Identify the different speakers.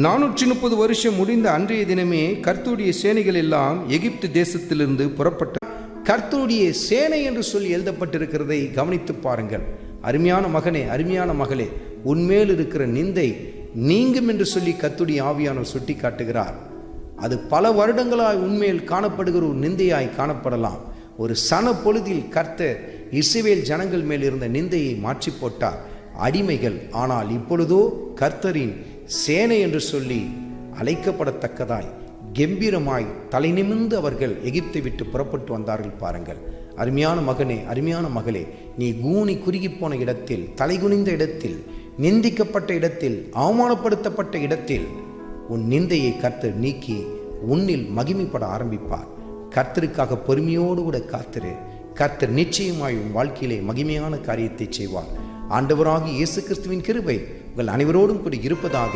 Speaker 1: 430 வருஷம் முடிந்த அன்றைய தினமே கர்த்தருடைய சேனைகள் எல்லாம் எகிப்து தேசத்திலிருந்து புறப்பட்ட. கர்த்தருடைய சேனை என்று சொல்லி எழுதப்பட்டிருக்கிறதை கவனித்து பாருங்கள். அருமையான மகனே, அருமையான மகளே, உன்மேல் இருக்கிற நிந்தை நீங்கும் என்று சொல்லி கர்த்தருடைய ஆவியானவர் சுட்டி காட்டுகிறார். அது பல வருடங்களாய் உண்மையில் காணப்படுகிற ஒரு நிந்தையாய் காணப்படலாம். ஒரு சன பொழுதில் கர்த்தர் இஸ்ரவேல் ஜனங்கள் மேல் இருந்த நிந்தையை மாற்றி போட்டார், அடிமைகள். ஆனால் இப்பொழுதோ கர்த்தரின் சேனை என்று சொல்லி அழைக்கப்படத்தக்கதாய் கம்பீரமாய் தலை நிமிர்ந்து அவர்கள் எகிப்தை விட்டு புறப்பட்டு வந்தார்கள். பாருங்கள் அருமையான மகனே, அருமையான மகளே, நீ கூனி குறுகி போன இடத்தில், தலைகுனிந்த இடத்தில், நிந்திக்கப்பட்ட இடத்தில், அவமானப்படுத்தப்பட்ட இடத்தில் உன் நிந்தையை கர்த்தர் நீக்கி உன்னில் மகிமைப்பட ஆரம்பிப்பார். கர்த்தருக்காக பொறுமையோடு கூட காத்திரு. கர்த்தர் நிச்சயமாய் உன் வாழ்க்கையிலே மகிமையான காரியத்தை செய்வார். ஆண்டவராகிய இயேசு கிறிஸ்துவின் கிருபை உங்கள் அனைவரோடும் கூட இருப்பதாக.